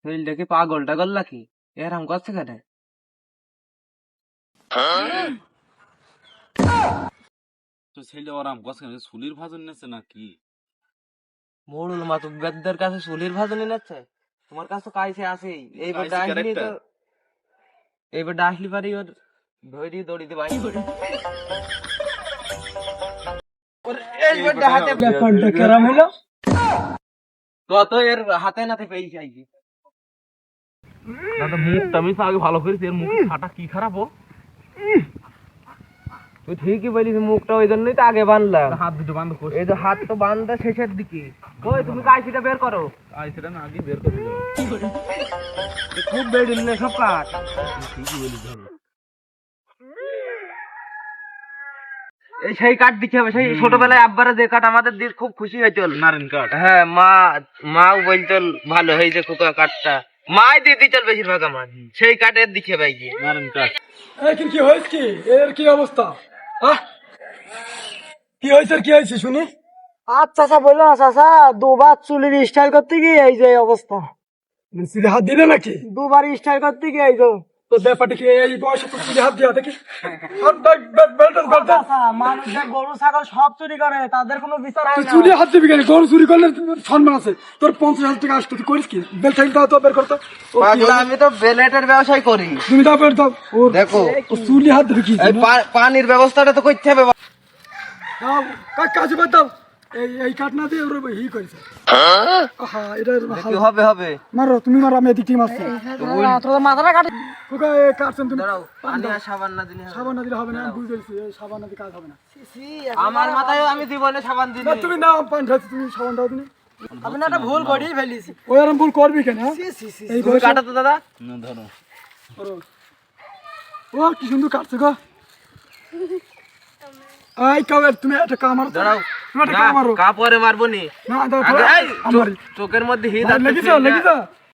শরীরটাকে পাগল টাগল নাকি এরম করছে কেন? তো ছেলে ওরাম গছ কেন চুলির ভাজন নেছে নাকি? মোড়ুল মাতুব্বেরদের কাছে চুলির ভাজনি নিচ্ছে, তোমার কাছে তো কাইছে আছেই। এইবার কাইছে ডাকলি তো, ক্যারেক্টার। এইবার ডাকলি পারি ওর ধরি দড়িতে বাইর করে। এইবার হাতে ব্যাপারটা কেরাম হলো। কত এর হাতে নাতে পেয়ে যাইছি। দাদা মুখটা আমি আগে ভালো করেছি, এর মুখে ফাটা কি খারাপ ও। তুই ঠিকই বলিস, মুখটা ওই জন্যই তো আগে বানলাম। হাত দুটো বন্ধ কর। এই যে হাত তো বান্ধা শেষের দিকে। ওই তুমি কাইছিটা বের করো। আই সেটা না আগে বের করে দিও। খুব বেড়িল না সব কাট। ঠিকই বলি ধরো। এই সেই কাঠ দিতে হবে, সেই ছোটবেলায় আব্বারা যে কাঠ আমাদের দিয়ে খুব খুশি হয়েছিল। নারেন কাট। হ্যাঁ, মাও বলছিল ভালো হয়েছে খোকা কাঠটা, মাই দিয়ে দিচ্ছিল বেশিরভাগ আমার। সেই কাঠের দিকে ভাই গিয়ে নারেন কাট। কিন্তু কি হয়েছে, কি এর কি অবস্থা? কি হয়েছে, কি হয়েছে শুনি? চাচা বললো না চাচা, দুবার চুলির স্টাইল করতে গিয়ে এই যে অবস্থা। চুলে হাত দিলে নাকি? দুবার স্টাইল করতে গিয়ে এই যে তো ব্যাপারটা কি এই বয়সে তো চুলে হাত দিয়া দেখি? চাচা, মানুষের গরু ছাগল সব চুরি করে, তাদের কোনো বিচার হয় তুই না। চুলে হাত দিবি কেন? গরু চুরি করলে সম্মান আছে। তোর 50,000 টাকা আসতো, তুই করিস কি? বেল থাকলে দাও তো, বের করতো। পাগলা, আমি তো বেলেটের ব্যবসায় করি। তুমি দাও, বের দাও। ওর দেখো, ও চুলে হাত দিবি কি? এই পানির ব্যবস্থাটা তো করতে হবে। দাও, কাজে বাদ দাও। এই কাঠ না দিয়ে ওর ই করেছে। এটা কি হবে হবে? মারো, তুমি মারো, আমি এদিক থেকে মারছি। তোর মাথাটা কাটে। খোকা, কাটছেন তুমি। দাঁড়াও, পানি আর সাবান না দিলে হবে না। সাবান না দিলে হবে না, আমি বুঝে গেছি। এই সাবান না দিলে কাজ হবে না। আমার মাথায় আমি জীবনে সাবান দিই না, তুমি না পানি খাচ্ছি, তুমি সাবান দাও তুমি। আমি না একটা ভুল করেই ফেলিছি। ওই আরাম ভুল করবি কেন? হ্যাঁ? এই তুমি বয়সে কাটো তো দাদা। না ধরো। করো। ও কি সুন্দর কাটছে গো। এই কাওয়ার, তুমি একটা কামার দাঁড়াও, তুমি একটা কামারো কা পরে মারবো নি। না দাও আগে এই আমার চোখের মধ্যে হিট লেগেছে, লেগেছে।